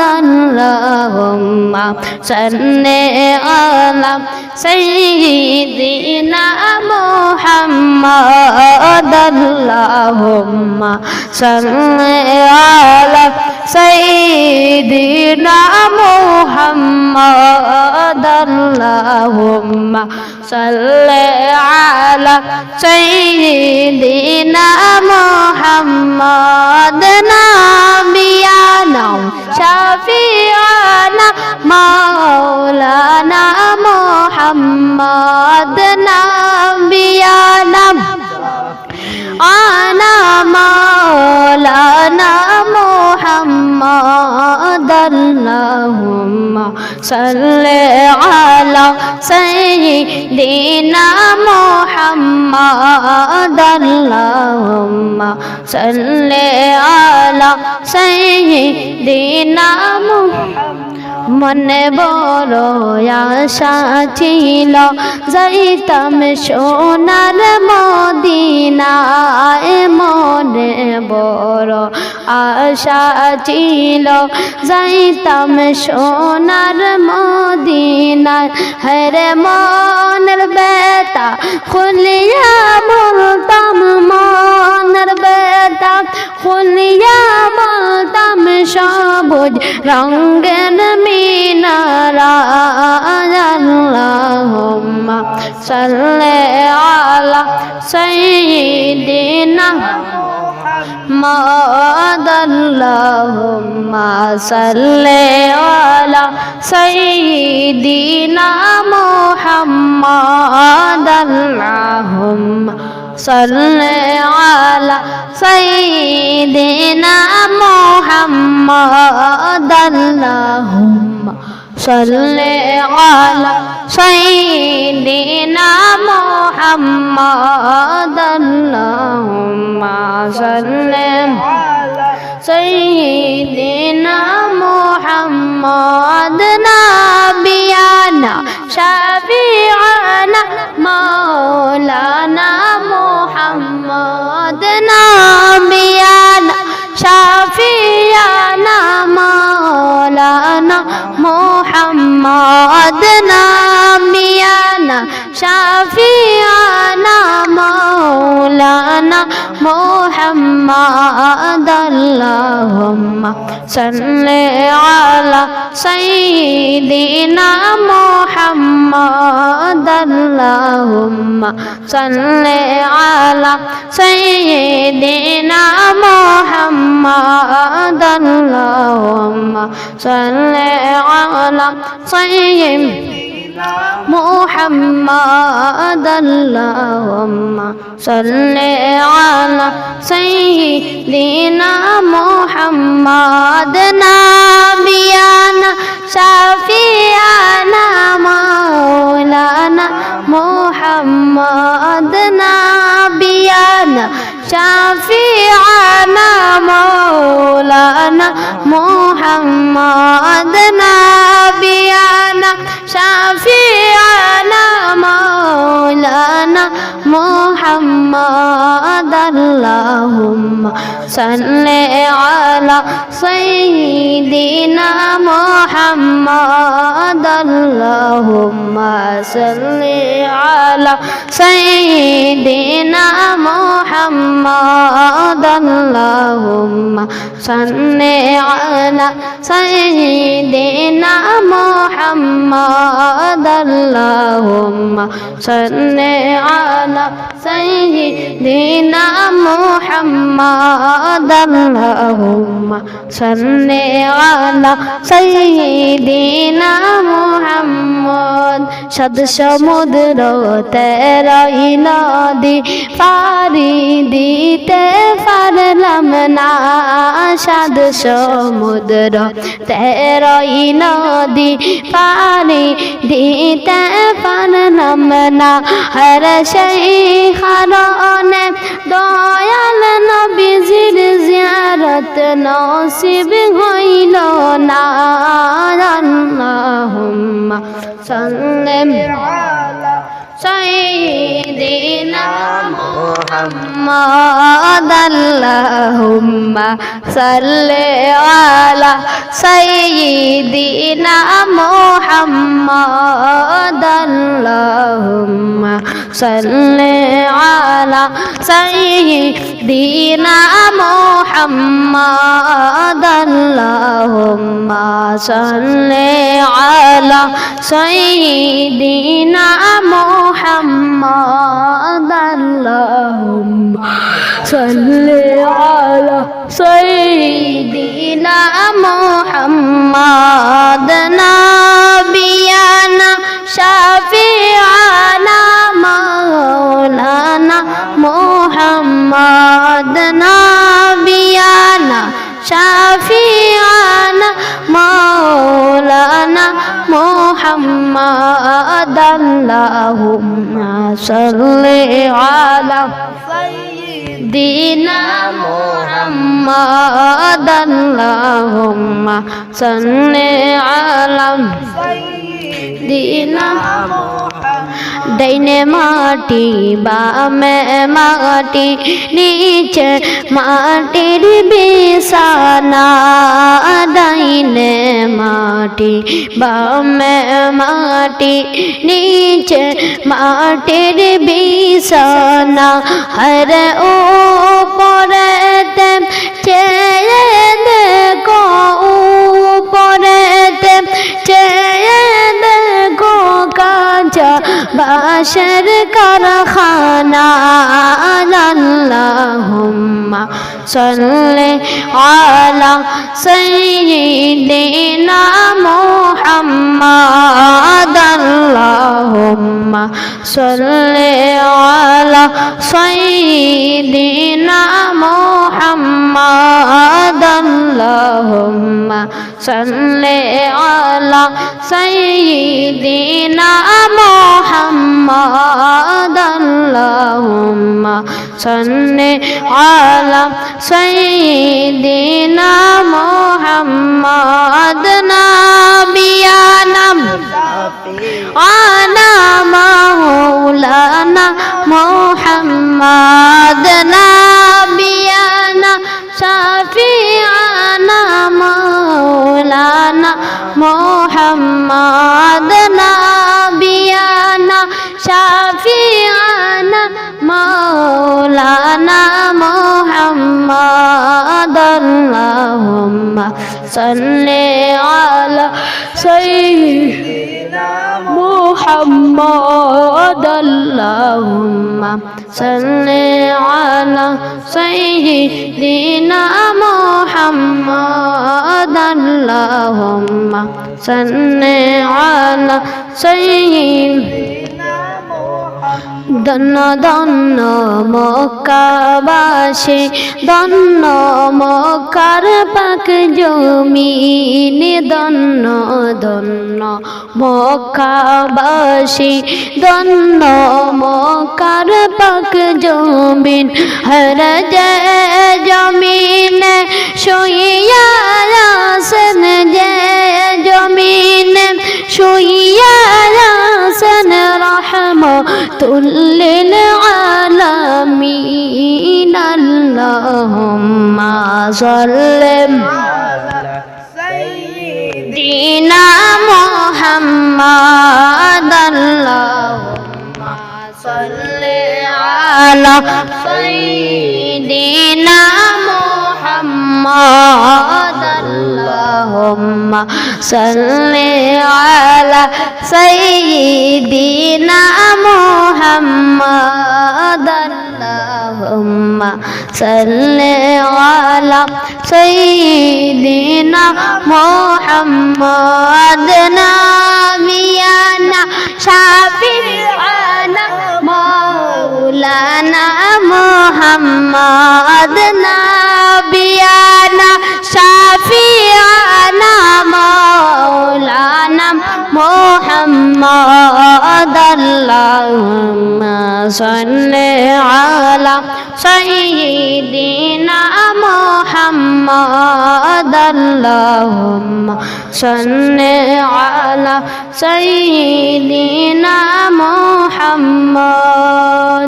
Allahumma salli ala sayyidina Muhammad Allahumma salli ala sayyidina Muhammad Allahumma salli ala sayyidina Muhammad nabiyana shafi'ana maulana Muhammad nabiyana ana maulana Muhammad Allahumma salli ala sayyidina Muhammad Allahumma salli ala sayyidina Muhammad মনে বড় আশা ছিল যাইতাম সোনার মদিনায় মনে বড় আশা ছিল যাইতাম সোনার মদিনায় হরে মনের বেতা খুলিয়া বলতাম মনের বেতা খুলিয়া বলতাম সবুজ রঙের মিনারা আল্লাহুম্মা সাল্লি আলা সাইয়্যিদিনা মুহাম্মাদ আল্লাহুম্মা সাল্লি আলা সাইয়্যিদিনা মুহাম্মাদ আল্লাহুম্মা salli ala sayyidina Muhammad Allahumma salli ala sayyidina Muhammad Allahumma salli ala sayyidina Muhammad nabiyana shafi'ana maulana Muhammad nabiyana shafi'ana maulana Muhammad nabiyana shafi'ana maulana Muhammad Allahumma salli ala sayyidina Muhammad Allahumma salli ala sayyidina Muhammad Allahumma salli ala sayyidina Muhammad Allahumma salli ala sayyidina Muhammad nabiyana shafi'ana maulana Muhammad nabiyana shafi'ana maulana Muhammad nabiyana shafi'ana maulana Muhammad Allahumma salli ala sayyidina Muhammad Allahumma salli ala sayyidina Muhammad Allahumma salli ala sayyidina Muhammad Allahumma salli ala sayyidina Muhammad Allahumma salli ala sayyidina Muhammad সাত সমুদ্র তেরোই নদী পারি দিতে পারলাম না সাত সমুদ্র তেরোই নদী পারি দিতে পারলাম না হর সেই কারণে দয়াল নবীজির জিয়ারত নসিব হইল না আল্লাহুম্মা সাল্লি আলা সাইয়্যিদিনা মুহাম্মাদ محمد اللهم صل على سيدنا محمد اللهم صل على سيدنا محمد اللهم صل على سيدنا محمد اللهم صل على سيدنا محمد نبينا شفيعنا مولانا محمد نبينا شفيعنا مولانا محمد اللهم صل على سيدنا محمد اللهم صل على سيدنا ডাইনে মাটি বামে মাটি নিচে মাটির বিছানা ডাইনে মাটি বামে মাটি নিচে মাটির বিছানা হরে উপরেতে চেয়ে দেখো উপরেতে চেয়ে দেখো কাঁচা বাঁশের কারখানা আল্লাহুম্মা সাল্লি আলা সাইয়্যিদিনা মুহাম্মাদ আল্লাহুম্মা সাল্লি আলা সাইয়্যিদিনা মুহাম্মাদ আল্লাহুম্মা সাল্লি আলা সাইয়্যিদিনা محمد اللهم صل على سيدنا محمد نبينا أنا مولانا محمد نبينا شفيعنا مولانا محمد نبينا شفيعنا مولانا محمد اللهم صل على سيدنا محمد اللهم صل على سيدنا محمد اللهم صل على سيدنا ধন্য ধন্য মক্কাবাসী ধন্য মক্কার পাক জমিন ধন্য ধন্য মক্কাবাসী ধন্য মক্কার পাক জমিন হর যে জমিনে শুইয়া আছেন যে জমিনে শুইয়া আছেন রহমতুল লিল আলামিন আল্লাহুম্মা সাল্লি আলা সাইয়্যিদিনা মুহাম্মাদ আল্লাহুম্মা সাল্লি আলা সাইয়্যিদিনা মুহাম্মাদ আল্লাহুম্মা সাল্লি আলা সাইয়্যিদিনা মুহাম্মাদ আল্লাহুম্মা সাল্লি আলা সাইয়্যিদিনা মুহাম্মাদ নাবিয়ানা শাফিআনা মাওলানা মুহাম্মাদ নাবিয়ানা শাফিআনা মাওলানা মুহাম্মাদ আল্লাহুম্মা সাল্লি আলা সাইয়্যিদিনা মুহাম্মাদ আল্লাহুম্মা সাল্লি আলা সাইয়্যিদিনা মুহাম্মাদ।